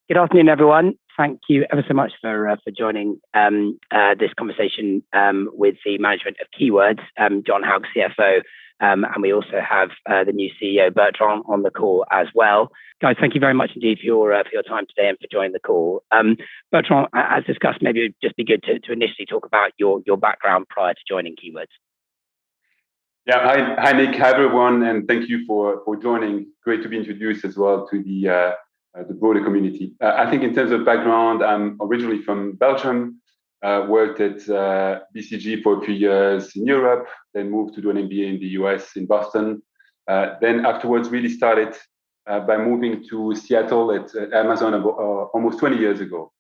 Good afternoon, everyone. Thank you ever so much for joining this conversation with the management of Keywords, Jon Hauck, CFO, and we also have the new CEO, Bertrand, on the call as well. Guys, thank you very much indeed for your time today and for joining the call. Bertrand, as discussed, maybe it would just be good to initially talk about your background prior to joining Keywords. Yeah, hi Nick, hi everyone, and thank you for joining. Great to be introduced as well to the broader community. I think in terms of background, I'm originally from Belgium, worked at BCG for a few years in Europe, then moved to do an MBA in the US in Boston. Then afterwards really started by moving to Seattle at Amazon almost 20 years ago.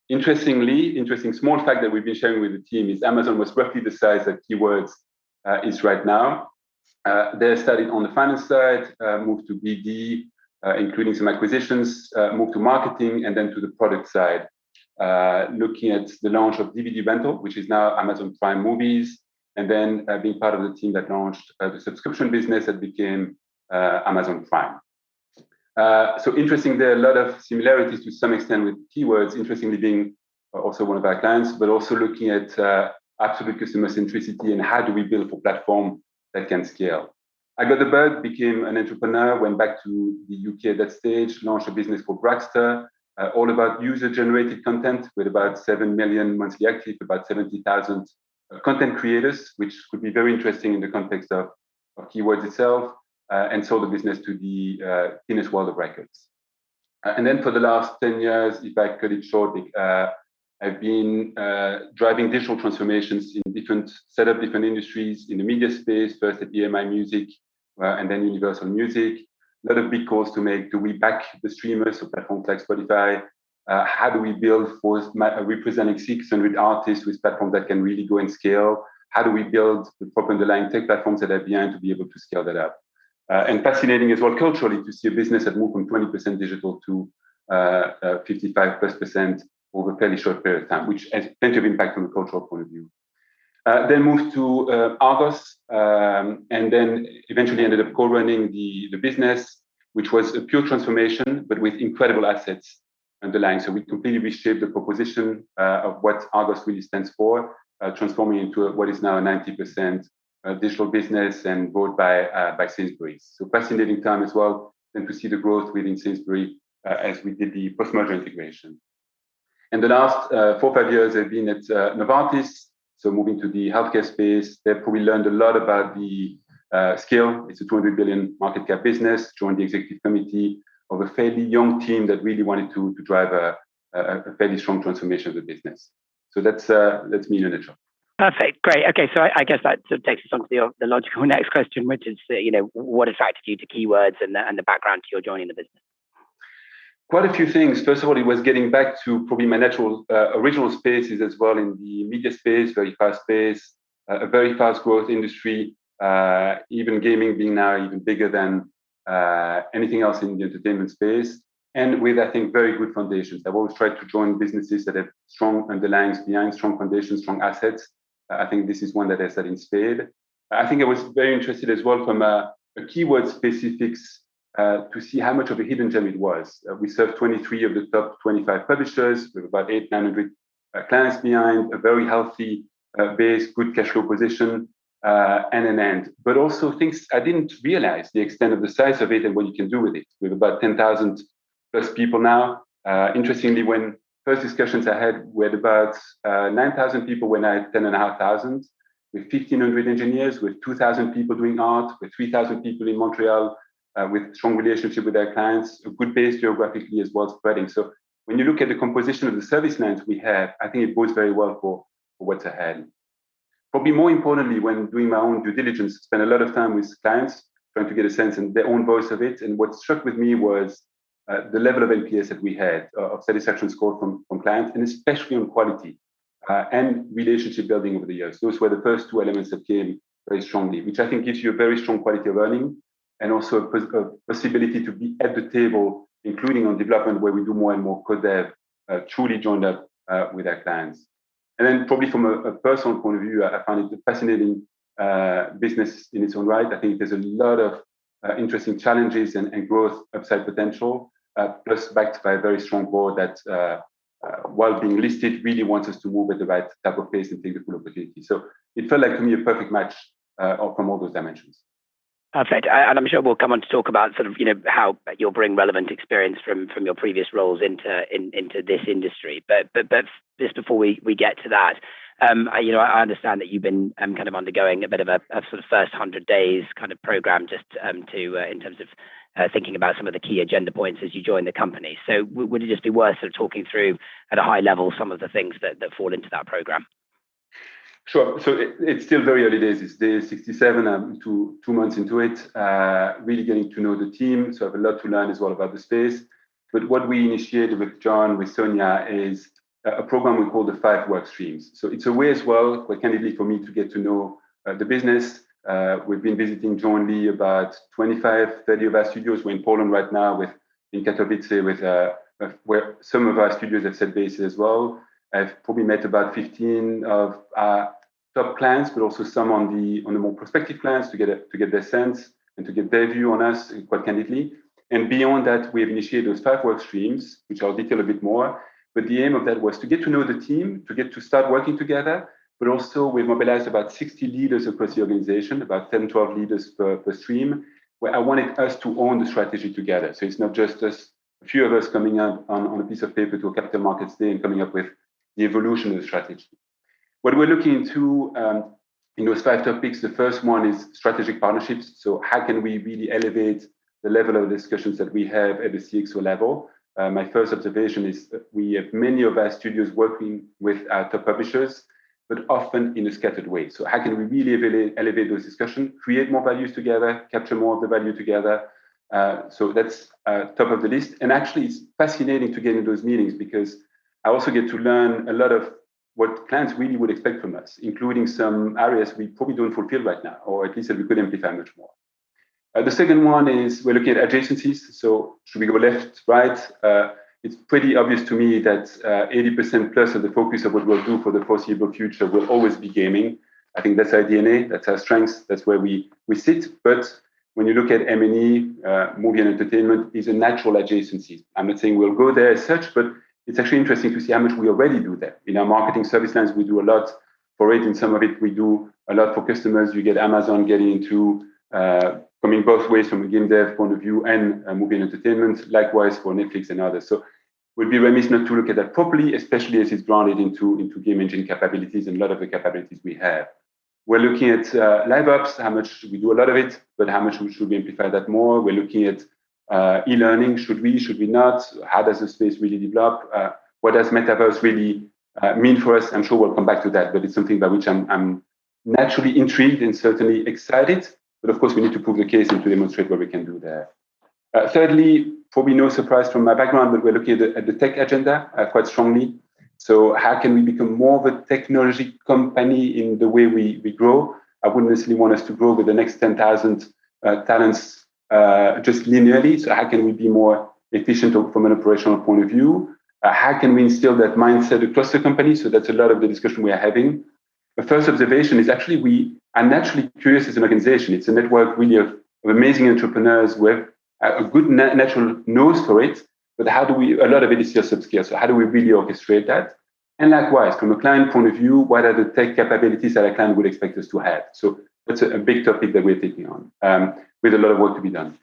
Interesting small fact that we've been sharing with the team is Amazon was roughly the size that Keywords is right now. They started on the finance side, moved to BD, including some acquisitions, moved to marketing, and then to the product side, looking at the launch of DVD rental, which is now Amazon Prime Movies, and then being part of the team that launched the subscription business that became Amazon Prime. So interesting, there are a lot of similarities to some extent with Keywords, interestingly being also one of our clients, but also looking at absolute customer centricity and how do we build a platform that can scale. I got the bug, became an entrepreneur, went back to the UK at that stage, launched a business called Braxter, all about user-generated content with about 7 million monthly active, about 70,000 content creators, which could be very interesting in the context of Keywords itself, and sold the business to the Guinness World of Records. And then for the last 10 years, if I cut it short, I've been driving digital transformations in different industries, in the media space, first at EMI Music, and then Universal Music. A lot of big calls to make. Do we back the streamers, so platforms like Spotify? How do we build for representing 600 artists with platforms that can really go and scale? How do we build the proper underlying tech platforms that are behind to be able to scale that up? And fascinating as well culturally to see a business that moved from 20% digital to 55+% over a fairly short period of time, which has plenty of impact from a cultural point of view. Then moved to Argos, and then eventually ended up co-running the business, which was a pure transformation, but with incredible assets underlying. So we completely reshaped the proposition of what Argos really stands for, transforming into what is now a 90% digital business and bought by Sainsbury's. So fascinating time as well, and to see the growth within Sainsbury's as we did the post-merger integration. And the last 4 or 5 years, I've been at Novartis, so moving to the healthcare space. There probably learned a lot about the scale. It's a 200 billion market cap business, joined the executive committee of a fairly young team that really wanted to drive a fairly strong transformation of the business. So that's me in a nutshell. Perfect, great. Okay, so I guess that sort of takes us on to the logical next question, which is, what attracted you to Keywords and the background to your joining the business? Quite a few things. First of all, it was getting back to probably my natural original spaces as well in the media space, very fast pace, a very fast growth industry, even gaming being now even bigger than anything else in the entertainment space. And with, I think, very good foundations. I've always tried to join businesses that have strong underlyings behind, strong foundations, strong assets. I think this is one that has that in spade. I think I was very interested as well from a keyword specifics to see how much of a hidden gem it was. We serve 23 of the top 25 publishers with about 800-900 clients behind, a very healthy base, good cash flow position, and an end. But also things I didn't realize the extent of the size of it and what you can do with it. We have about 10,000 plus people now. Interestingly, when first discussions I had, we had about 9,000 people when I had 10,500, with 1,500 engineers, with 2,000 people doing art, with 3,000 people in Montreal, with strong relationship with their clients, a good base geographically as well spreading. So when you look at the composition of the service lines we have, I think it bodes very well for what's ahead. Probably more importantly, when doing my own due diligence, spend a lot of time with clients, trying to get a sense and their own voice of it. And what struck with me was the level of NPS that we had, of satisfaction score from clients, and especially on quality and relationship building over the years. Those were the first two elements that came very strongly, which I think gives you a very strong quality of earning and also a possibility to be at the table, including on development where we do more and more code dev, truly joined up with our clients. And then probably from a personal point of view, I find it a fascinating business in its own right. I think there's a lot of interesting challenges and growth upside potential. plus backed by a very strong board that, while being listed, really wants us to move at the right type of pace and take the full opportunity. So it felt like to me a perfect match from all those dimensions. Perfect. And I'm sure we'll come on to talk about sort of, how you'll bring relevant experience from your previous roles into this industry. But just before we get to that, I understand that you've been kind of undergoing a bit of a sort of first 100 days kind of program just in terms of thinking about some of the key agenda points as you join the company. So would it just be worth sort of talking through at a high level some of the things that fall into that program? Sure. So it's still very early days. It's day 67. I'm 2 months into it, really getting to know the team. So I have a lot to learn as well about the space. But what we initiated with John, with Sonia, is a program we call the 5 work streams. So it's a way as well, quite candidly, for me to get to know the business. We've been visiting jointly about 25, 30 of our studios. We're in Poland right now, in Katowice, where some of our studios have set bases as well. I've probably met about 15 of our top clients, but also some on the more prospective clients to get their sense and to get their view on us, quite candidly. And beyond that, we have initiated those 5 work streams, which I'll detail a bit more. But the aim of that was to get to know the team, to get to start working together. But also we've mobilized about 60 leaders across the organization, about 10, 12 leaders per stream, where I wanted us to own the strategy together. So it's not just us, a few of us coming up on a piece of paper to a capital markets day and coming up with the evolution of the strategy. What we're looking into in those 5 topics, the first one is strategic partnerships. So how can we really elevate the level of discussions that we have at the CXO level? My first observation is that we have many of our studios working with our top publishers, but often in a scattered way. So how can we really elevate those discussions, create more values together, capture more of the value together? So that's top of the list. And actually, it's fascinating to get in those meetings because I also get to learn a lot of what clients really would expect from us, including some areas we probably don't fulfill right now, or at least that we could amplify much more. The second one is we're looking at adjacencies. So should we go left, right? It's pretty obvious to me that 80% plus of the focus of what we'll do for the foreseeable future will always be gaming. I think that's our DNA, that's our strengths, that's where we sit. But when you look at M&E, movie and entertainment is a natural adjacency. I'm not saying we'll go there as such, but it's actually interesting to see how much we already do there. In our marketing service lines, we do a lot for it. In some of it, we do a lot for customers. You get Amazon getting into coming both ways from a game dev point of view and movie and entertainment, likewise for Netflix and others. So we'd be remiss not to look at that properly, especially as it's grounded into game engine capabilities and a lot of the capabilities we have. We're looking at live ops, how much we do a lot of it, but how much should we amplify that more? We're looking at e-learning, should we not? How does the space really develop? What does Metaverse really mean for us? I'm sure we'll come back to that, but it's something by which I'm naturally intrigued and certainly excited. But of course, we need to prove the case and to demonstrate what we can do there. Thirdly, probably no surprise from my background, but we're looking at the tech agenda quite strongly. So how can we become more of a technology company in the way we grow? I wouldn't necessarily want us to grow with the next 10,000 talents just linearly. So how can we be more efficient from an operational point of view? How can we instill that mindset across the company? So that's a lot of the discussion we are having. The first observation is actually we are naturally curious as an organization. It's a network really of amazing entrepreneurs who have a good natural nose for it, but how do we, a lot of it is still subscale. So how do we really orchestrate that? And likewise, from a client point of view, what are the tech capabilities that a client would expect us to have? So that's a big topic that we're taking on with a lot of work to be done.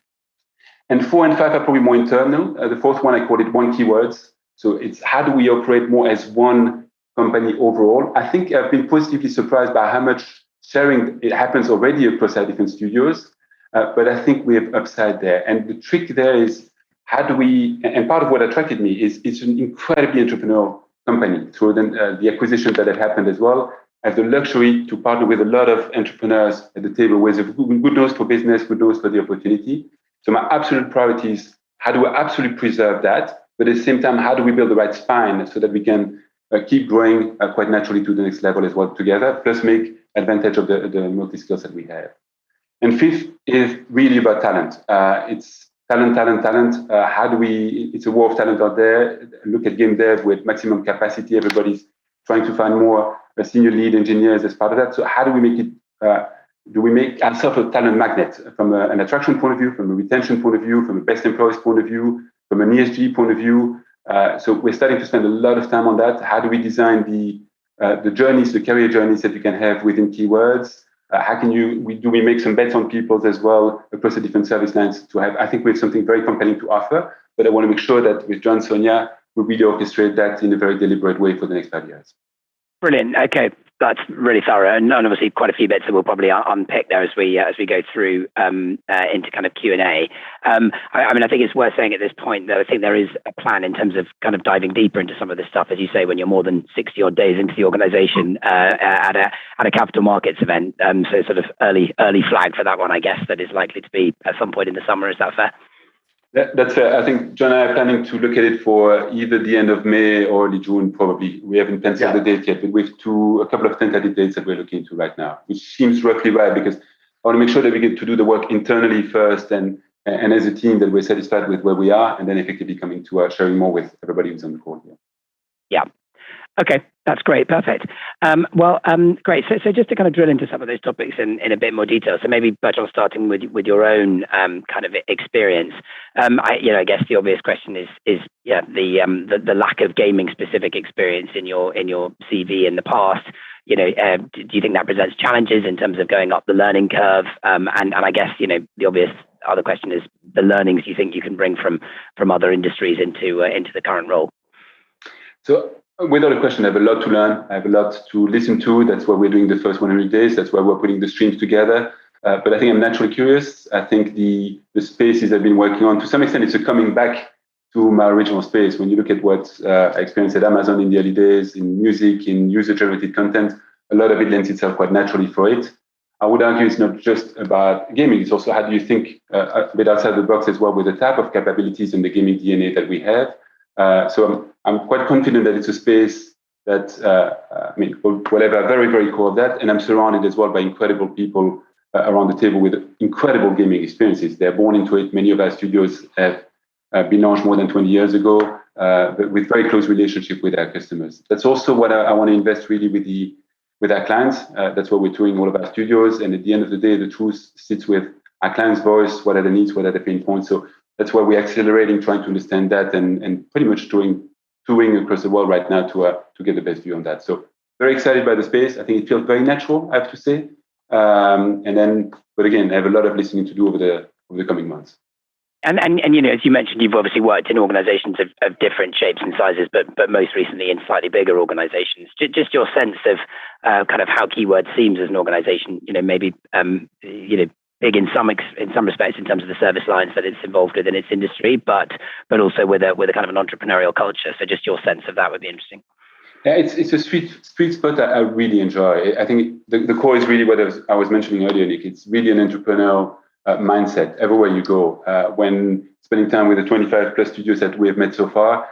And 4 and 5 are probably more internal. The fourth one, I call it one keywords. So it's how do we operate more as one company overall? I think I've been positively surprised by how much sharing it happens already across our different studios. But I think we have upside there. And the trick there is how do we, and part of what attracted me is it's an incredibly entrepreneurial company. Through the acquisitions that have happened as well, I have the luxury to partner with a lot of entrepreneurs at the table with good nose for business, good nose for the opportunity. So my absolute priority is how do we absolutely preserve that? But at the same time, how do we build the right spine so that we can keep growing quite naturally to the next level as well together, plus make advantage of the multi-skills that we have. And fifth is really about talent. It's talent. How do we, it's a war of talent out there. Look at game dev with maximum capacity. Everybody's trying to find more senior lead engineers as part of that. So how do we make it, do we make ourselves a talent magnet from an attraction point of view, from a retention point of view, from a best employees point of view? from an ESG point of view. So we're starting to spend a lot of time on that. How do we design the journeys, the career journeys that you can have within keywords? How can we make some bets on people as well across the different service lines to have? I think we have something very compelling to offer, but I want to make sure that with John, Sonia, we really orchestrate that in a very deliberate way for the next 5 years. Brilliant. Okay, that's really thorough, and obviously quite a few bits that we'll probably unpick there as we go through into kind of Q&A. I mean, I think it's worth saying at this point that I think there is a plan in terms of kind of diving deeper into some of this stuff, as you say, when you're more than 60 odd days into the organisation at a capital markets event. So sort of early flag for that one, I guess, that is likely to be at some point in the summer. Is that fair? That's fair. I think John and I are planning to look at it for either the end of May or early June, probably. We haven't penciled the date yet, but we have a couple of tentative dates that we're looking into right now, which seems roughly right, because I want to make sure that we get to do the work internally first and as a team that we're satisfied with where we are, and then effectively coming to sharing more with everybody who's on the call here. Yeah. Okay, that's great. Perfect. Great. So just to kind of drill into some of those topics in a bit more detail. So maybe, Bertrand, starting with your own kind of experience. I guess the obvious question is the lack of gaming specific experience in your CV in the past. Do you think that presents challenges in terms of going up the learning curve? And I guess the obvious other question is the learnings you think you can bring from other industries into the current role. So, without a question, I have a lot to learn. I have a lot to listen to. That's why we're doing the first 100 days. That's why we're putting the streams together. But I think I'm naturally curious. I think the spaces I've been working on, to some extent, it's a coming back to my original space. When you look at what I experienced at Amazon in the early days, in music, in user-generated content, a lot of it lends itself quite naturally for it. I would argue it's not just about gaming. It's also how do you think a bit outside the box as well with the type of capabilities and the gaming DNA that we have. So I'm quite confident that it's a space that, whatever, very, very core of that. And I'm surrounded as well by incredible people around the table with incredible gaming experiences. They're born into it. Many of our studios have been launched more than 20 years ago, but with very close relationship with our customers. That's also what I want to invest really with our clients. That's why we're touring all of our studios. And at the end of the day, the truth sits with our clients' voice. What are the needs? What are the pain points? So that's why we're accelerating, trying to understand that, and pretty much touring across the world right now to get the best view on that. So very excited by the space. I think it feels very natural, I have to say. But again, I have a lot of listening to do over the coming months. And as you mentioned, you've obviously worked in organizations of different shapes and sizes, but most recently in slightly bigger organizations. Just your sense of kind of how Keywords seems as an organization, maybe big in some respects in terms of the service lines that it's involved with in its industry, but also with a kind of an entrepreneurial culture. So just your sense of that would be interesting. Yeah, it's a sweet spot that I really enjoy. I think the core is really what I was mentioning earlier, Nick. It's really an entrepreneurial mindset everywhere you go. When spending time with the 25 plus studios that we have met so far,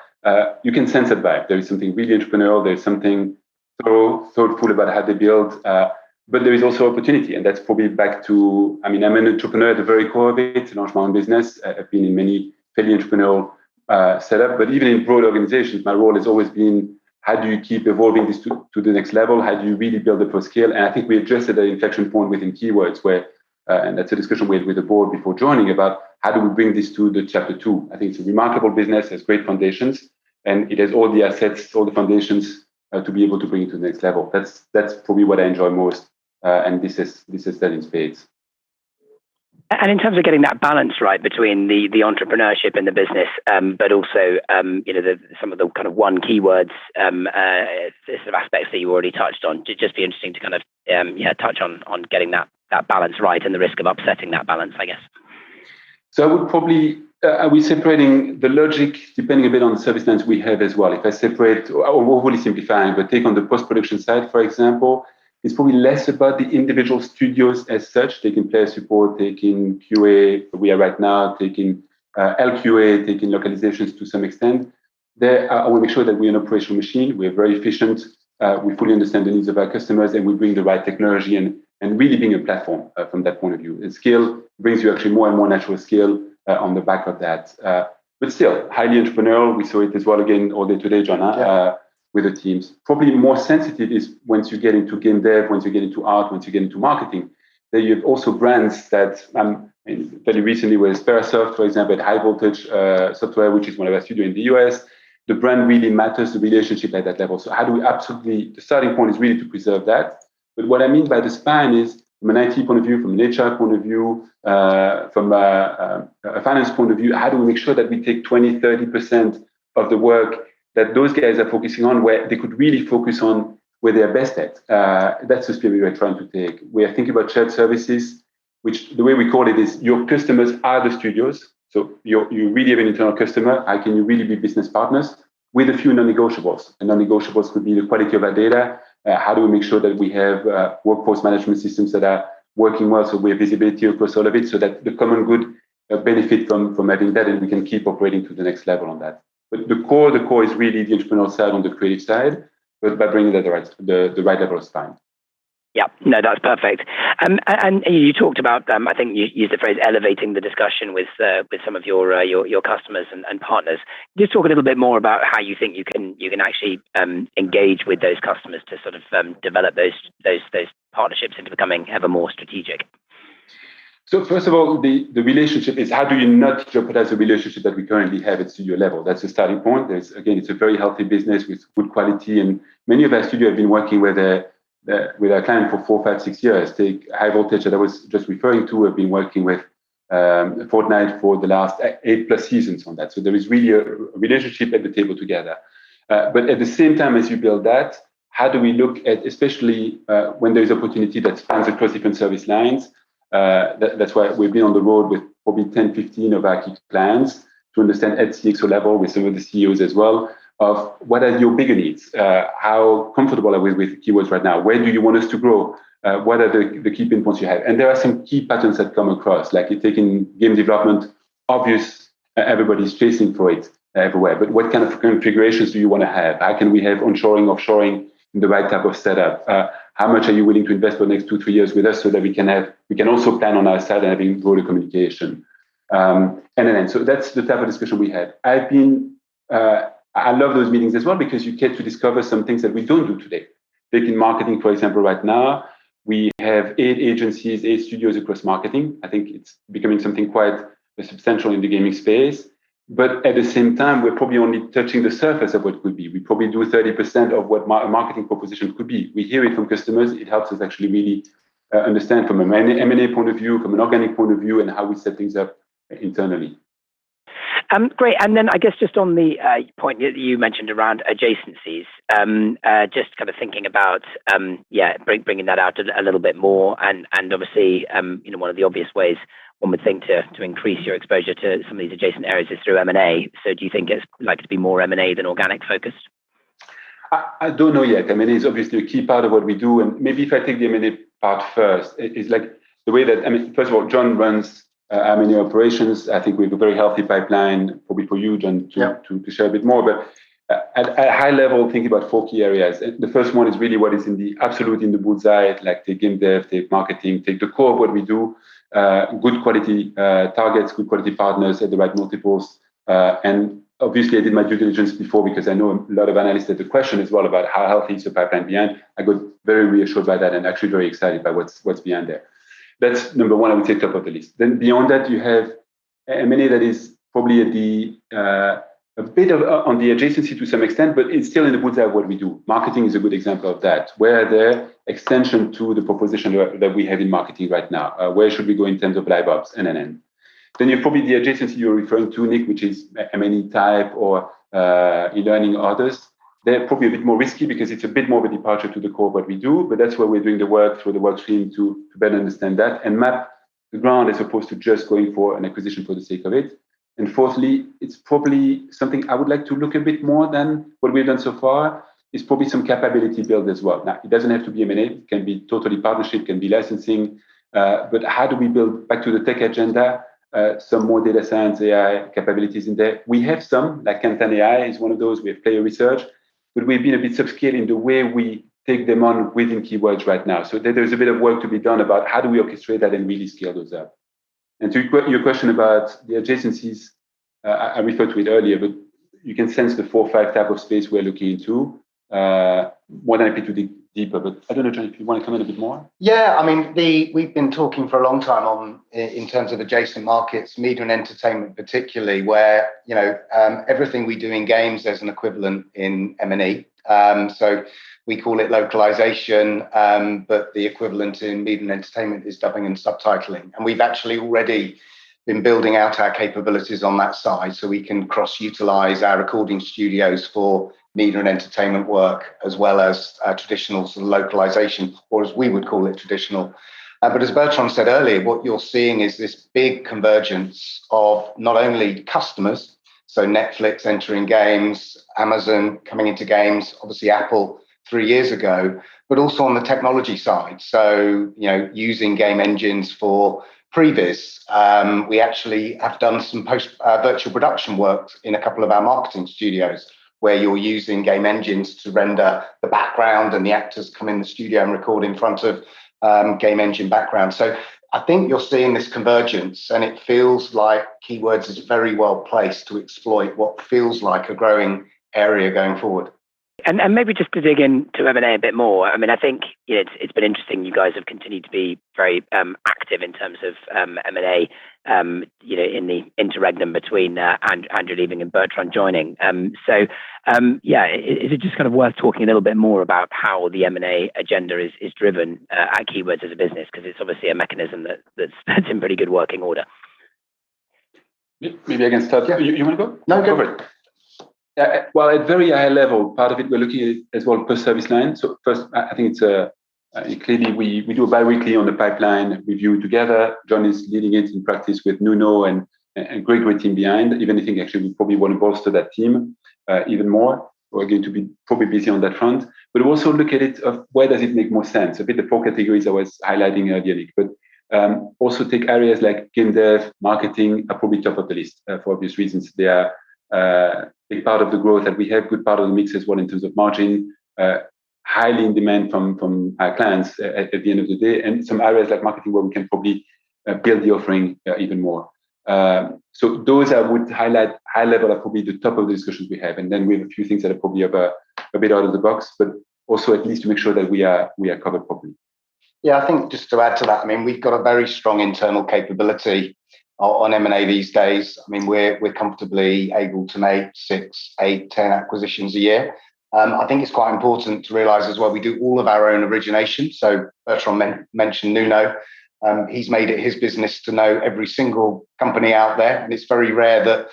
you can sense that vibe. There is something really entrepreneurial. There's something thoughtful about how they build. But there is also opportunity, and that's probably back to, I'm an entrepreneur at the very core of it. I launched my own business. I've been in many fairly entrepreneurial setup, but even in broad organizations, my role has always been, how do you keep evolving this to the next level? How do you really build it for scale? And I think we adjusted that inflection point within Keywords where, and that's a discussion we had with the board before joining about how do we bring this to the chapter 2. I think it's a remarkable business, has great foundations, and it has all the assets, all the foundations to be able to bring it to the next level. That's probably what I enjoy most. And this is that in spades. And in terms of getting that balance right between the entrepreneurship in the business, but also some of the kind of one keywords sort of aspects that you already touched on, it'd just be interesting to kind of touch on getting that balance right and the risk of upsetting that balance, I guess. So I would probably are we separating the logic depending a bit on the service lines we have as well. If I separate, or overly simplifying, but take on the post-production side, for example, it's probably less about the individual studios as such, taking player support, taking QA, we are right now taking LQA, taking localizations to some extent. There, I want to make sure that we're an operational machine. We're very efficient. We fully understand the needs of our customers, and we bring the right technology and really being a platform from that point of view. And scale brings you actually more and more natural scale on the back of that. But still, highly entrepreneurial. We saw it as well again all day today, John. With the teams. Probably more sensitive is once you get into game dev, once you get into art, once you get into marketing, then you have also brands that I'm and fairly recently with Sperasoft, for example, at High Voltage Software, which is one of our studios in the US. The brand really matters, the relationship at that level. So how do we the starting point is really to preserve that. But what I mean by the spine is from an IT point of view, from an HR point of view, from a finance point of view, how do we make sure that we take 20, 30% of the work that those guys are focusing on, where they could really focus on where they're best at. That's the spirit we're trying to take. We are thinking about shared services, which the way we call it is your customers are the studios. So you really have an internal customer. How can you really be business partners with a few non-negotiables? And non-negotiables could be the quality of our data. How do we make sure that we have workforce management systems that are working well, so we have visibility across all of it, so that the common good benefit from having that, and we can keep operating to the next level on that. But the core is really the entrepreneurial side on the creative side, but by bringing that the right level of spine. Yeah, no, that's perfect. And you talked about, I think you used the phrase elevating the discussion with some of your customers and partners. Just talk a little bit more about how you think you can actually engage with those customers to sort of develop those partnerships into becoming ever more strategic. So first of all, the relationship is, how do you not jeopardize the relationship that we currently have at studio level? That's the starting point. It's a very healthy business with good quality, and many of our studios have been working with our client for 4, 5, 6 years. Take High Voltage that I was just referring to. Have been working with Fortnite for the last 8+ seasons on that. So there is really a relationship at the table together. But at the same time as you build that, how do we look at, especially when there is opportunity that spans across different service lines? That's why we've been on the road with probably 10, 15 of our key clients to understand at CXO level with some of the CEOs as well, of what are your bigger needs? How comfortable are we with keywords right now? Where do you want us to grow? What are the key pinpoints you have? And there are some key patterns that come across, like you take in game development, obvious, everybody's chasing for it everywhere. But what kind of configurations do you want to have? How can we have onshoring, offshoring in the right type of setup? How much are you willing to invest for the next 2-3 years with us so that we can also plan on our side and having broader communication? So that's the type of discussion we had. I love those meetings as well, because you get to discover some things that we don't do today. Taking marketing, for example, right now, we have 8 agencies, 8 studios across marketing. I think it's becoming something quite substantial in the gaming space. But at the same time, we're probably only touching the surface of what could be. We probably do 30% of what a marketing proposition could be. We hear it from customers. It helps us actually really understand from an M&A point of view, from an organic point of view, and how we set things up internally. Great. And then I guess just on the point that you mentioned around adjacencies, just kind of thinking about, bringing that out a little bit more. And obviously, one of the obvious ways one would think to increase your exposure to some of these adjacent areas is through M&A. So do you think it's likely to be more M&A than organic focused? I don't know yet. M&A is obviously a key part of what we do. And maybe if I take the M&A part first, it's like the way that, first of all, Jon runs M&A operations. I think we have a very healthy pipeline, probably for you, Jon, to share a bit more. But at a high level, think about 4 key areas. The first one is really what is in the bullseye, like take game dev, take marketing, take the core of what we do, good quality targets, good quality partners at the right multiples. And obviously, I did my due diligence before, because I know a lot of analysts had the question as well about how healthy is the pipeline behind. I got very reassured by that and actually very excited by what's behind there. That's number one, I would say, top of the list. Then beyond that, you have M&A that is probably at a bit of on the adjacency to some extent, but it's still in the bullseye of what we do. Marketing is a good example of that, where the extension to the proposition that we have in marketing right now. Where should we go in terms of live ops, and then you're probably the adjacency you're referring to, Nick, which is M&A type or e-learning or others. They're probably a bit more risky because it's a bit more of a departure to the core of what we do, but that's where we're doing the work through the work stream to better understand that and map the ground as opposed to just going for an acquisition for the sake of it. And fourthly, it's probably something I would like to look a bit more than what we've done so far, is probably some capability build as well. Now, it doesn't have to be M&A, it can be totally partnership, can be licensing, but how do we build, back to the tech agenda, some more data science, AI capabilities in there? We have some, like Kantan AI is one of those. We have player research, but we've been a bit subscale in the way we take them on within keywords right now. So there's a bit of work to be done about how do we orchestrate that and really scale those up. And to your question about the adjacencies, I referred to it earlier, but you can sense the 4 or 5 type of space we're looking into. More than happy to dig deeper. But I don't know, Jon, if you want to comment a bit more. Yeah, I mean, we've been talking for a long time in terms of adjacent markets, media and entertainment, particularly, where everything we do in games, there's an equivalent in M&E. So we call it localization, but the equivalent in media and entertainment is dubbing and subtitling. And we've actually already been building out our capabilities on that side, so we can cross-utilize our recording studios for media and entertainment work, as well as traditional sort of localization, or as we would call it, traditional. But as Bertrand said earlier, what you're seeing is this big convergence of not only customers, so Netflix entering games, Amazon coming into games, obviously Apple 3 years ago, but also on the technology side. So, using game engines for previs. We actually have done some virtual production work in a couple of our marketing studios, where you're using game engines to render the background, and the actors come in the studio and record in front of game engine background. So I think you're seeing this convergence, and it feels like Keywords is very well placed to exploit what feels like a growing area going forward. And maybe just to dig into M&A a bit more, I mean, I think it's been interesting. You guys have continued to be very active in terms of M&A, in the interregnum between Andrew leaving and Bertrand joining. Is it just kind of worth talking a little bit more about how the M&A agenda is driven at Keywords as a business? Because it's obviously a mechanism that's in pretty good working order. Maybe I can start. Yeah. You want to go? No, go for it. Well, at very high level, part of it we're looking at as well per service line. So first, I think it's clearly we do a bi-weekly on the pipeline review together. Jon is leading it in practice with Nuno and great team behind. Even I think actually we probably want to bolster that team even more. We're going to be probably busy on that front, but also look at it of where does it make more sense. A bit the four categories I was highlighting earlier, Nick, but also take areas like game dev, marketing are probably top of the list for obvious reasons. They are big part of the growth that we have, good part of the mix as well in terms of margin, highly in demand from our clients at the end of the day, and some areas like marketing where we can probably build the offering even more. So those I would highlight high level are probably the top of the discussions we have, and then we have a few things that are probably a bit out of the box, but also at least to make sure that we are covered properly. Yeah, I think just to add to that, I mean, we've got a very strong internal capability on M&A these days. I mean, we're comfortably able to make 6, 8, 10 acquisitions a year. I think it's quite important to realise as well, we do all of our own origination. So Bertrand mentioned Nuno. He's made it his business to know every single company out there. And it's very rare that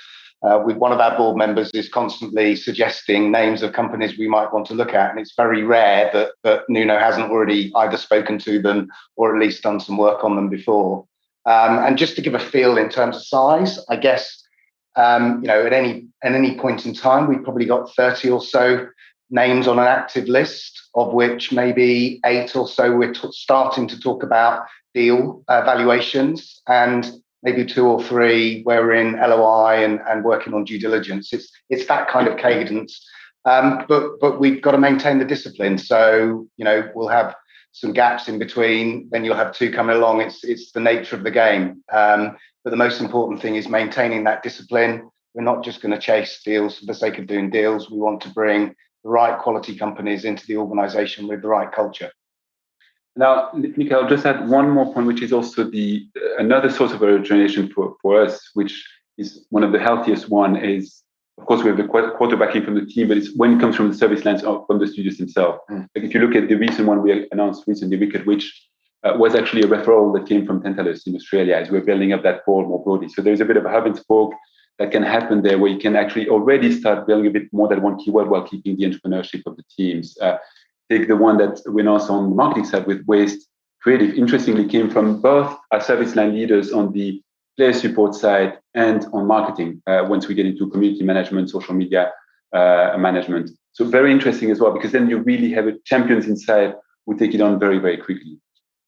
with one of our board members is constantly suggesting names of companies we might want to look at. And it's very rare that Nuno hasn't already either spoken to them or at least done some work on them before. And just to give a feel in terms of size, I guess, at any point in time, we've probably got 30 or so names on an active list, of which maybe 8 or so we're starting to talk about deal valuations, and maybe 2 or 3 where we're in LOI and working on due diligence. It's that kind of cadence, but we've got to maintain the discipline. So we'll have some gaps in between, then you'll have 2 coming along. It's the nature of the game. But the most important thing is maintaining that discipline. We're not just going to chase deals for the sake of doing deals. We want to bring the right quality companies into the organization with the right culture. Now, Nick, I'll just add one more point, which is also another source of origination for us, which is one of the healthiest one is, of course, we have the quarterbacking from the team, but it's when it comes from the service lines or from the studios themselves. Like if you look at the recent one we announced recently, Wicked Witch was actually a referral that came from Tantalus in Australia as we're building up that pool more broadly. So there's a bit of a hub and spoke that can happen there where you can actually already start building a bit more than one keyword while keeping the entrepreneurship of the teams. Take the one that we announced on the marketing side with Waste Creative, interestingly came from both our service line leaders on the player support side and on marketing once we get into community management, social media management. So very interesting as well, because then you really have champions inside who take it on very, very quickly.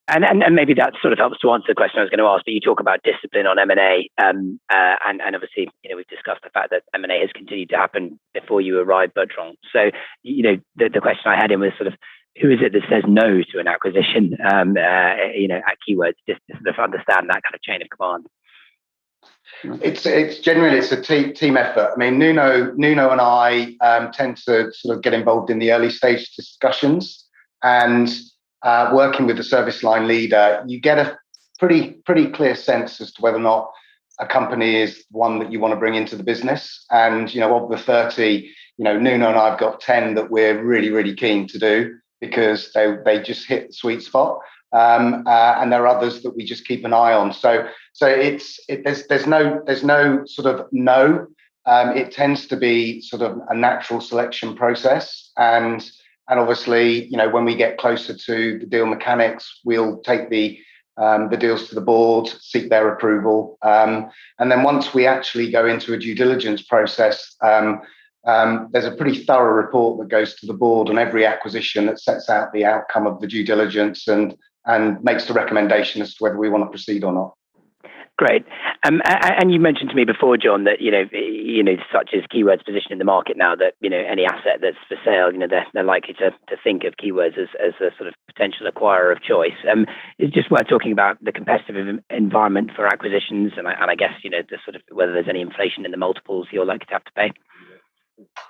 And maybe that sort of helps to answer the question I was going to ask, but you talk about discipline on M&A, and obviously, we've discussed the fact that M&A has continued to happen before you arrived, Bertrand. So, the question I had in was sort of, who is it that says no to an acquisition, at Keywords, just to sort of understand that kind of chain of command? It's generally a team effort. I mean, Nuno and I tend to sort of get involved in the early stage discussions. and working with the service line leader, you get a pretty clear sense as to whether or not a company is one that you want to bring into the business. And, of the 30, Nuno and I've got 10 that we're really keen to do because they just hit the sweet spot. And there are others that we just keep an eye on. So there's no sort of no. It tends to be sort of a natural selection process. And obviously, when we get closer to the deal mechanics, we'll take the deals to the board, seek their approval. And then once we actually go into a due diligence process, there's a pretty thorough report that goes to the board on every acquisition that sets out the outcome of the due diligence and makes the recommendation as to whether we want to proceed or not. Great. And you mentioned to me before, Jon, that, such as Keywords' position in the market now, that, any asset that's for sale, they're likely to think of Keywords as a sort of potential acquirer of choice. It's just worth talking about the competitive environment for acquisitions and I guess, the sort of whether there's any inflation in the multiples you're likely to have to pay.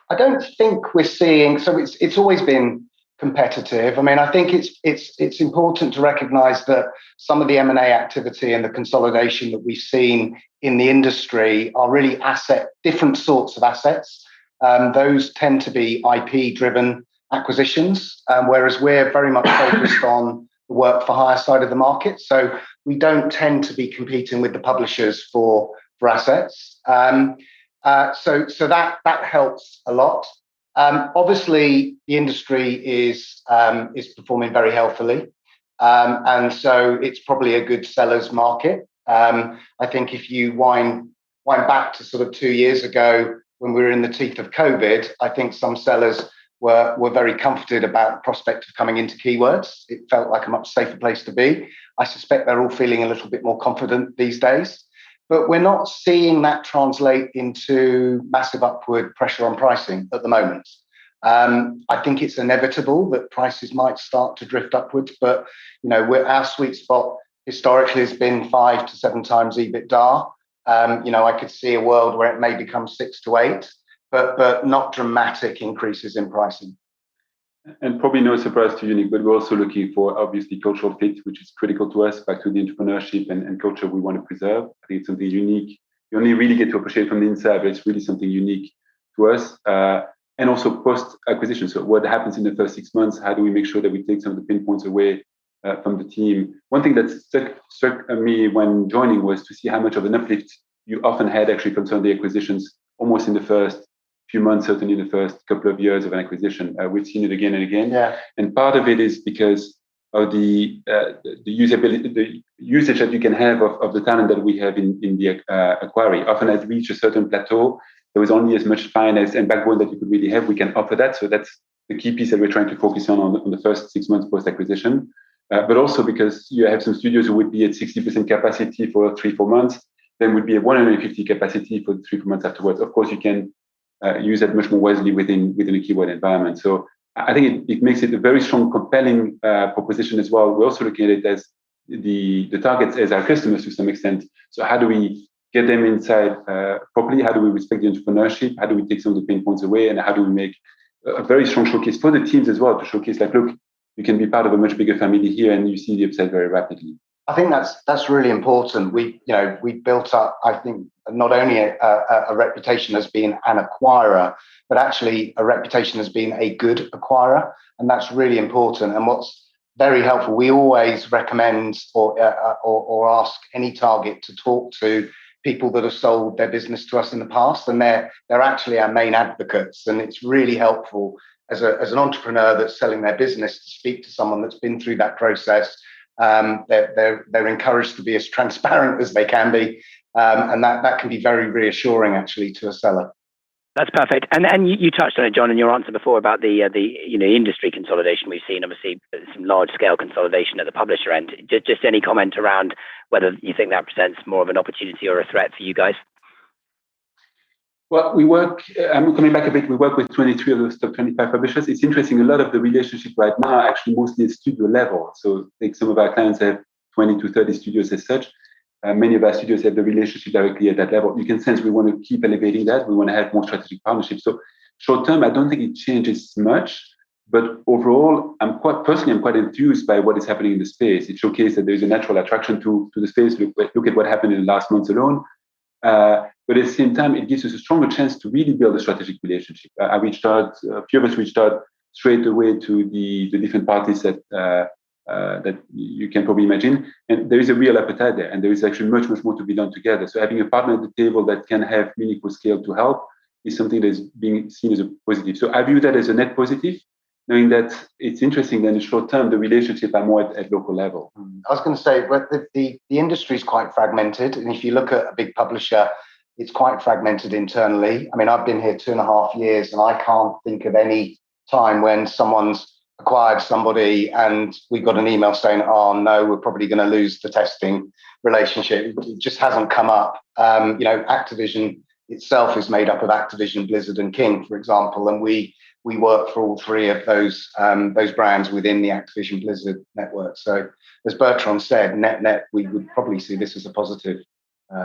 I don't think we're seeing, so it's always been competitive. I mean, I think it's important to recognise that some of the M&A activity and the consolidation that we've seen in the industry are really different sorts of assets. Those tend to be IP-driven acquisitions, whereas we're very much focused on the work for hire side of the market. So we don't tend to be competing with the publishers for assets. So that helps a lot. Obviously, the industry is performing very healthily, and so it's probably a good seller's market. I think if you wind back to sort of 2 years ago when we were in the teeth of COVID, I think some sellers were very comforted about the prospect of coming into Keywords. It felt like a much safer place to be. I suspect they're all feeling a little bit more confident these days. But we're not seeing that translate into massive upward pressure on pricing at the moment. I think it's inevitable that prices might start to drift upwards, but our sweet spot historically has been 5 to 7 times EBITDA. I could see a world where it may become 6 to 8, but not dramatic increases in pricing. And probably no surprise to you, Nick, but we're also looking for obviously cultural fit, which is critical to us, back to the entrepreneurship and culture we want to preserve. I think it's something unique. You only really get to appreciate from the inside, but it's really something unique to us. And also post-acquisition. So what happens in the first 6 months? How do we make sure that we take some of the pinpoints away from the team? One thing that struck me when joining was to see how much of an uplift you often had actually from some of the acquisitions, almost in the first few months, certainly the first couple of years of an acquisition. We've seen it again and again. Yeah. And part of it is because of the usability, the usage that you can have of the talent that we have in the acquiry. Often has reached a certain plateau. There was only as much finance and backbone that you could really have. We can offer that. So that's the key piece that we're trying to focus on the first 6 months post-acquisition. But also because you have some studios who would be at 60% capacity for 3-4 months, then would be at 150 capacity for 3-4 months afterwards. Of course, you can use that much more wisely within a keyword environment. So I think it makes it a very strong, compelling proposition as well. We're also looking at it as the targets as our customers to some extent. So how do we get them inside properly? How do we respect the entrepreneurship? How do we take some of the pain points away? And how do we make a very strong showcase for the teams as well to showcase like, look, you can be part of a much bigger family here and you see the upside very rapidly. I think that's really important. We built up, I think, not only a reputation as being an acquirer, but actually a reputation as being a good acquirer, and that's really important. And what's very helpful, we always recommend or ask any target to talk to people that have sold their business to us in the past, and they're actually our main advocates. And it's really helpful as an entrepreneur that's selling their business to speak to someone that's been through that process. They're encouraged to be as transparent as they can be, and that can be very reassuring actually to a seller. That's perfect. And you touched on it, Jon, in your answer before about the industry consolidation we've seen. Obviously, some large scale consolidation at the publisher end. Just any comment around whether you think that presents more of an opportunity or a threat for you guys? Well, we work, I'm coming back a bit, we work with 23 of those top 25 publishers. It's interesting, a lot of the relationship right now are actually mostly at studio level. So I think some of our clients have 20 to 30 studios as such. Many of our studios have the relationship directly at that level. You can sense we want to keep elevating that. We want to have more strategic partnerships. So short term, I don't think it changes much. But overall, I'm quite enthused by what is happening in the space. It showcases that there is a natural attraction to the space. Look at what happened in the last months alone. But at the same time, it gives us a stronger chance to really build a strategic relationship. I reached out, a few of us reached out straight away to the different parties that you can probably imagine. And there is a real appetite there. And there is actually much more to be done together. So having a partner at the table that can have meaningful scale to help is something that is being seen as a positive. So I view that as a net positive, knowing that it's interesting that in the short term, the relationship are more at local level. I was going to say, but the industry is quite fragmented. And if you look at a big publisher, it's quite fragmented internally. I mean, I've been here 2.5 years and I can't think of any time when someone's acquired somebody and we got an email saying, oh no, we're probably going to lose the testing relationship. It just hasn't come up. Activision itself is made up of Activision, Blizzard and King, for example. And we work for all three of those brands within the Activision Blizzard network. So as Bertrand said, net, we would probably see this as a positive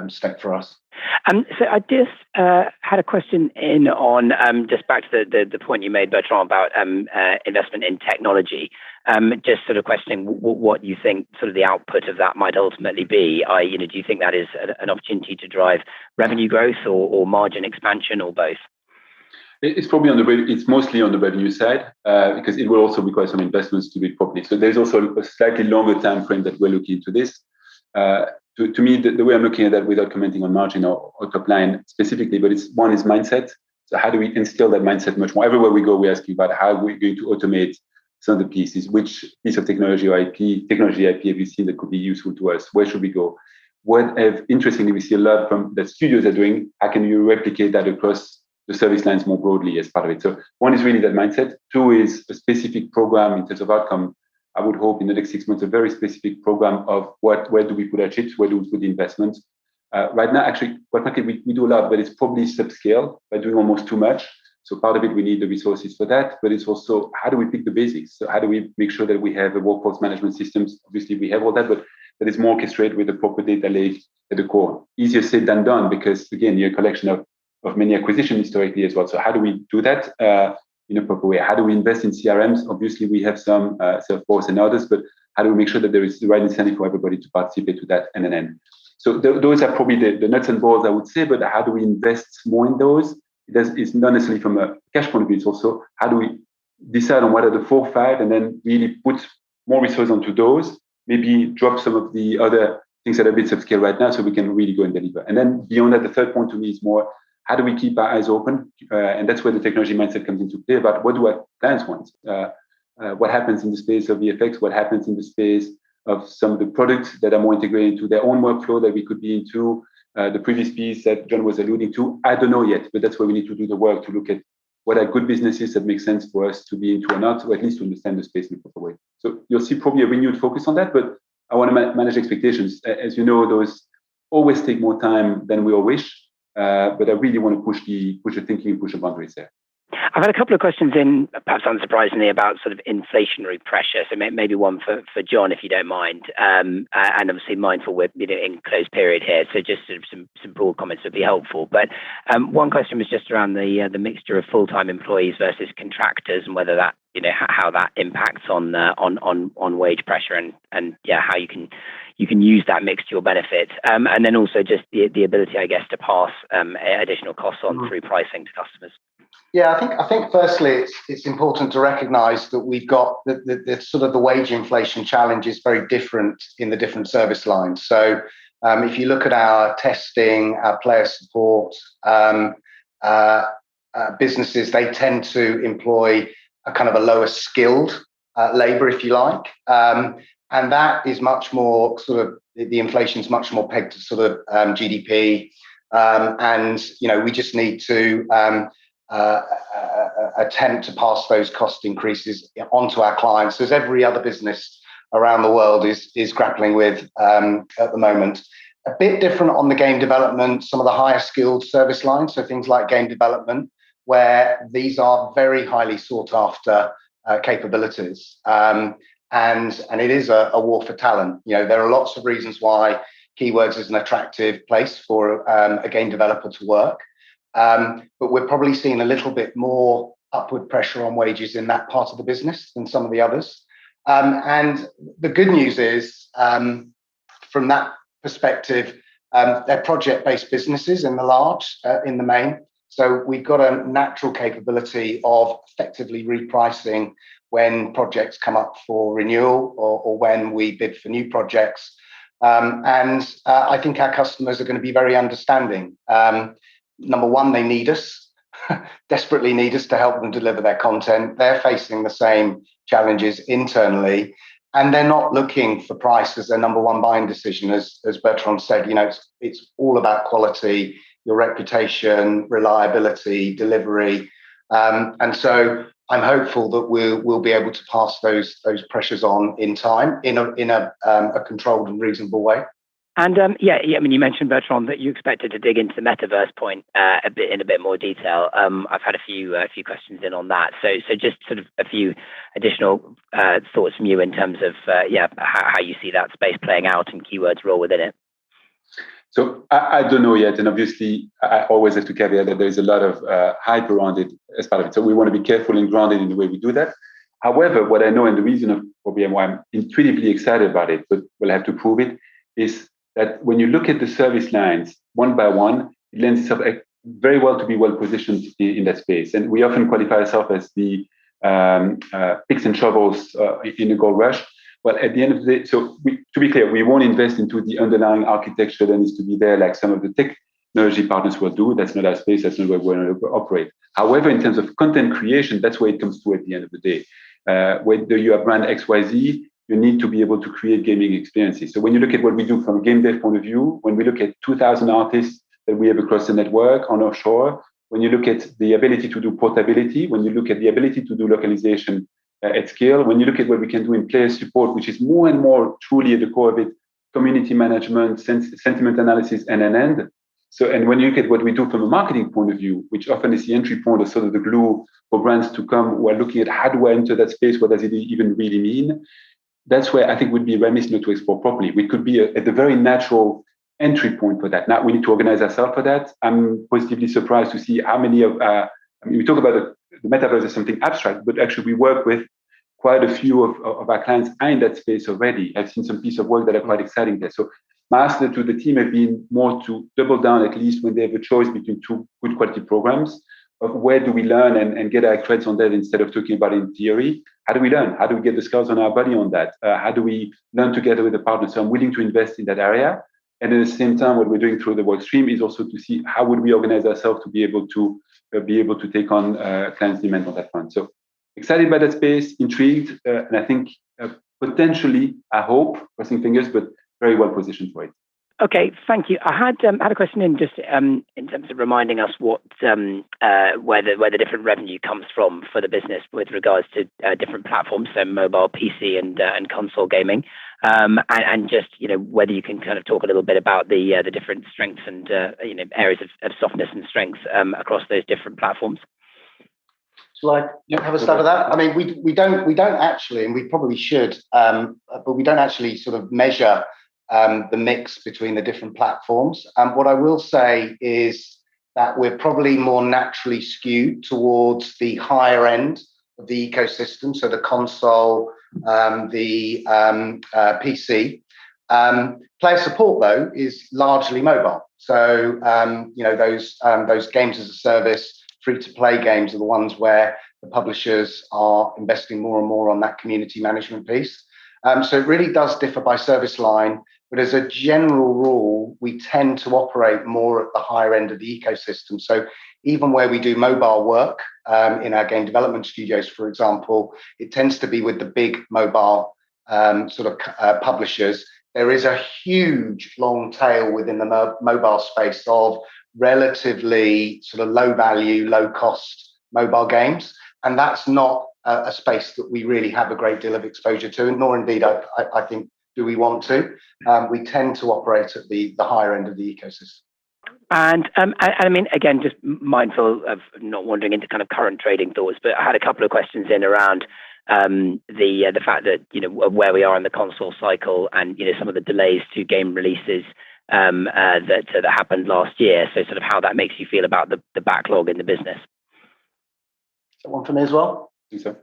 step for us. So I just had a question in on just back to the point you made, Bertrand, about investment in technology. Just sort of questioning what you think sort of the output of that might ultimately be. Do you think that is an opportunity to drive revenue growth or margin expansion or both? It's probably it's mostly on the revenue side because it will also require some investments to do it properly. So there's also a slightly longer time frame that we're looking into this. To me, the way I'm looking at that, without commenting on margin or top line specifically, but one is mindset. So how do we instill that mindset much more? Everywhere we go, we're asking about how we're going to automate some of the pieces. Which piece of technology or technology IP have you seen that could be useful to us? Where should we go? Interestingly, we see a lot from the studios are doing. How can you replicate that across the service lines more broadly as part of it? So one is really that mindset. Two is a specific program in terms of outcome. I would hope in the next 6 months, a very specific program of where do we put our chips, where do we put the investments. Right now, actually, quite frankly, we do a lot, but it's probably subscale by doing almost too much. So part of it, we need the resources for that, but it's also how do we pick the basics? So how do we make sure that we have a workforce management systems? Obviously, we have all that, but that is more orchestrated with the proper data lake at the core. Easier said than done, because again, you're a collection of many acquisitions historically as well. So how do we do that in a proper way? How do we invest in CRMs? Obviously, we have some Salesforce and others, but how do we make sure that there is the right incentive for everybody to participate to that end? So those are probably the nuts and bolts, I would say, but how do we invest more in those? It's not necessarily from a cash point of view, it's also how do we decide on what are the 4 or 5 and then really put more resources onto those, maybe drop some of the other things that are a bit subscale right now so we can really go and deliver. And then beyond that, the third point to me is more, how do we keep our eyes open? And that's where the technology mindset comes into play about what do our clients want? What happens in the space of VFX? What happens in the space of some of the products that are more integrated into their own workflow that we could be into? The previous piece that Jon was alluding to, I don't know yet, but that's where we need to do the work to look at what are good businesses that make sense for us to be into or not, or at least to understand the space in a proper way. So you'll see probably a renewed focus on that, but I want to manage expectations. As you know, those always take more time than we all wish. But I really want to push the thinking and push the boundaries there. I've had a couple of questions in, perhaps unsurprisingly, about sort of inflationary pressure. So maybe one for Jon, if you don't mind. And obviously mindful we're in closed period here, so just sort of some broad comments would be helpful. But one question was just around the mixture of full-time employees versus contractors, and whether that, how that impacts on wage pressure and how you can use that mix to your benefit. And then also just the ability, I guess, to pass additional costs on through pricing to customers. Yeah, I think firstly, it's important to recognise that we've got the sort of the wage inflation challenge is very different in the different service lines. So if you look at our testing, our player support businesses, they tend to employ a kind of a lower skilled labour, if you like. And that is much more sort of, the inflation is much more pegged to sort of GDP. And, we just need to attempt to pass those cost increases onto our clients, as every other business around the world is grappling with at the moment. A bit different on the game development, some of the higher skilled service lines, so things like game development, where these are very highly sought after capabilities. And it is a war for talent. There are lots of reasons why Keywords is an attractive place for a game developer to work. But we're probably seeing a little bit more upward pressure on wages in that part of the business than some of the others. And the good news is, from that perspective, they're project-based businesses in the main. So we've got a natural capability of effectively repricing when projects come up for renewal or when we bid for new projects. And I think our customers are going to be very understanding. Number one, they need us, desperately need us to help them deliver their content. They're facing the same challenges internally, and they're not looking for price as their number one buying decision. As Bertrand said, it's all about quality, your reputation, reliability, delivery. And so I'm hopeful that we'll be able to pass those pressures on in time in a controlled and reasonable way. And I mean, you mentioned, Bertrand, that you expected to dig into the Metaverse point in a bit more detail. I've had a few questions in on that. So just sort of a few additional thoughts from you in terms of how you see that space playing out and Keywords' role within it. So I don't know yet, and obviously I always have to caveat that there is a lot of hype around it as part of it. So we want to be careful and grounded in the way we do that. However, what I know, and the reason of probably why I'm intuitively excited about it, but we'll have to prove it, is that when you look at the service lines one by one, it lends itself very well to be well positioned in that space. And we often qualify ourselves as the picks and shovels in the gold rush. Well, at the end of the day, to be clear, we won't invest into the underlying architecture that needs to be there, like some of the technology partners will do. That's not our space. That's not where we want to operate. However, in terms of content creation, that's where it comes to at the end of the day. Whether you have brand XYZ, you need to be able to create gaming experiences. So when you look at what we do from a game dev point of view, when we look at 2,000 artists that we have across the network on offshore, when you look at the ability to do portability, when you look at the ability to do localization at scale, when you look at what we can do in player support, which is more and more truly at the core of it, community management, sentiment analysis, and an end. So, and when you look at what we do from a marketing point of view, which often is the entry point or sort of the glue for brands to come who are looking at how do I enter that space, what does it even really mean? That's where I think we'd be remiss not to explore properly. We could be at the very natural entry point for that. Now we need to organize ourselves for that. I'm positively surprised to see how many of, we talk about the metaverse as something abstract, but actually we work with quite a few of our clients are in that space already. I've seen some piece of work that are quite exciting there. So my ask to the team have been more to double down, at least when they have a choice between two good quality programs, of where do we learn and get our creds on that instead of talking about it in theory. How do we learn? How do we get the scars on our body on that? How do we learn together with the partners? So I'm willing to invest in that area. And at the same time, what we're doing through the work stream is also to see how would we organize ourselves to be able to take on clients' demand on that front. So excited by that space, intrigued, and I think potentially, I hope, crossing fingers, but very well positioned for it. Okay, thank you. I had a question in just in terms of reminding us what where the different revenue comes from for the business with regards to different platforms, so mobile, PC, and console gaming, and just whether you can kind of talk a little bit about the different strengths and areas of softness and strengths across those different platforms. Shall I have a start of that? I mean, we don't actually, and we probably should, but we don't actually sort of measure the mix between the different platforms. What I will say is that we're probably more naturally skewed towards the higher end of the ecosystem, so the console, the PC. Player support, though, is largely mobile. So those games as a service, free-to-play games are the ones where the publishers are investing more and more on that community management piece. So it really does differ by service line, but as a general rule, we tend to operate more at the higher end of the ecosystem. So even where we do mobile work in our game development studios, for example, it tends to be with the big mobile publishers. There is a huge long tail within the mobile space of relatively sort of low value, low cost mobile games. And that's not a space that we really have a great deal of exposure to, nor indeed I think do we want to. We tend to operate at the higher end of the ecosystem. And I mean, again, just mindful of not wandering into kind of current trading thoughts, but I had a couple of questions in around the fact that where we are in the console cycle and some of the delays to game releases that happened last year. So sort of how that makes you feel about the backlog in the business. that one for me as well? So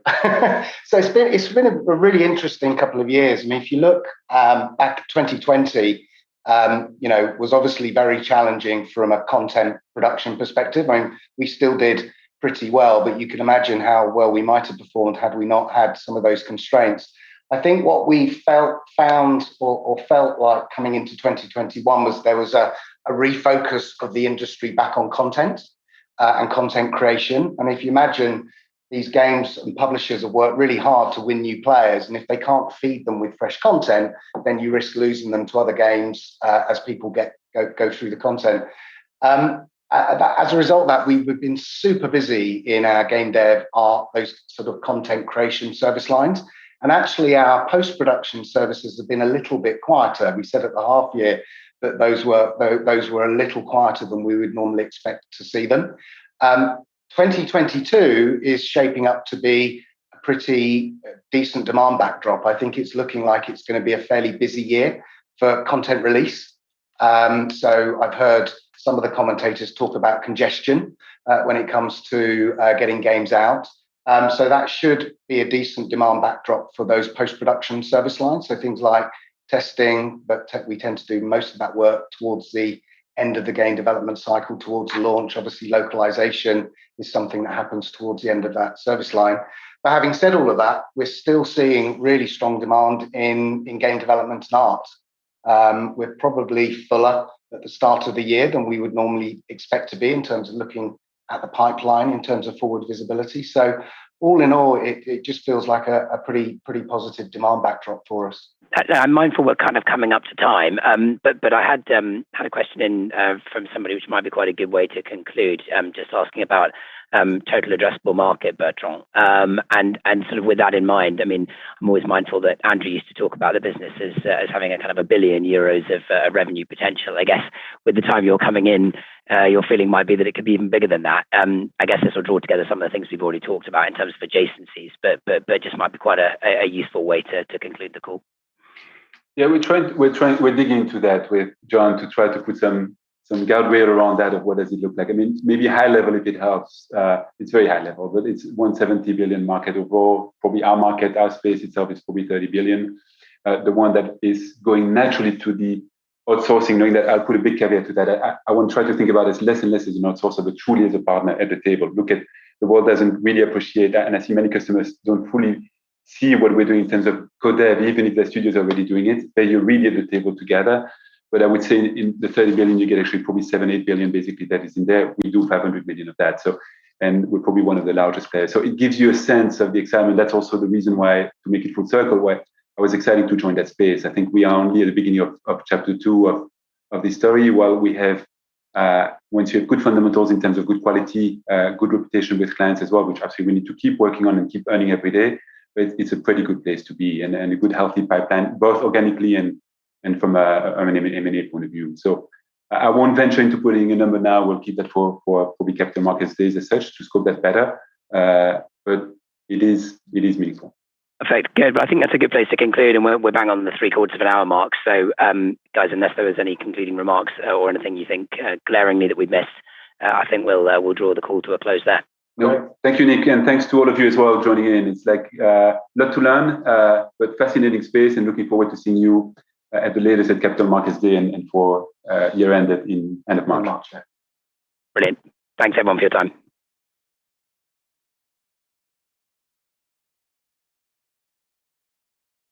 So it's been a really interesting couple of years. I mean, if you look back 2020, was obviously very challenging from a content production perspective. I mean, we still did pretty well, but you can imagine how well we might have performed had we not had some of those constraints. I think what we felt like coming into 2021 was there was a refocus of the industry back on content and content creation. And if you imagine, these games and publishers have worked really hard to win new players, and if they can't feed them with fresh content, then you risk losing them to other games as people go through the content. As a result of that, we've been super busy in our game dev, art, those sort of content creation service lines. And actually, our post-production services have been a little bit quieter. We said at the half year that those were a little quieter than we would normally expect to see them. 2022 is shaping up to be a pretty decent demand backdrop. I think it's looking like it's going to be a fairly busy year for content release. So I've heard some of the commentators talk about congestion when it comes to getting games out. So that should be a decent demand backdrop for those post-production service lines. So things like testing, but we tend to do most of that work towards the end of the game development cycle, towards launch. Obviously, localization is something that happens towards the end of that service line. But having said all of that, we're still seeing really strong demand in game development and art. We're probably fuller at the start of the year than we would normally expect to be in terms of looking at the pipeline, in terms of forward visibility. So all in all, it just feels like a pretty positive demand backdrop for us. I'm mindful we're kind of coming up to time, but I had a question in from somebody, which might be quite a good way to conclude. Just asking about total addressable market, Bertrand, and sort of with that in mind. I mean, I'm always mindful that Andrew used to talk about the business as having a kind of €1 billion of revenue potential. I guess with the time you're coming in, your feeling might be that it could be even bigger than that. I guess this will draw together some of the things we've already talked about in terms of adjacencies, but just might be quite a useful way to conclude the call. Yeah, we're digging into that with Jon to try to put some guardrail around that of what does it look like. I mean, maybe high level if it helps. It's very high level, but it's 170 billion market overall. Probably our market, our space itself is probably 30 billion. The one that is going naturally to the outsourcing, knowing that I'll put a big caveat to that. I want to try to think about it less and less as an outsourcer, but truly as a partner at the table. Look at the world doesn't really appreciate that, and I see many customers don't fully see what we're doing in terms of code dev, even if the studios are already doing it. They're really at the table together. But I would say in the 30 billion, you get actually probably 7-8 billion basically that is in there. We do 500 million of that. So, and we're probably one of the largest players. So it gives you a sense of the excitement. That's also the reason why, to make it full circle, why I was excited to join that space. I think we are only at the beginning of chapter 2 of this story. While we have, once you have good fundamentals in terms of good quality, good reputation with clients as well, which actually we need to keep working on and keep earning every day. But it's a pretty good place to be, and a good healthy pipeline, both organically and from an M&A point of view. So I won't venture into putting a number now. We'll keep that for probably capital markets days as such to scope that better. But it is meaningful. Perfect. Good. But I think that's a good place to conclude, and we're bang on the 3/4 of an hour mark. So, guys, unless there was any concluding remarks or anything you think glaringly that we missed, I think we'll draw the call to a close there. No, thank you, Nick, and thanks to all of you as well joining in. It's like a lot to learn, but fascinating space, and looking forward to seeing you at the latest at Capital Markets Day and for year end in end of March. Brilliant. Thanks everyone for your time.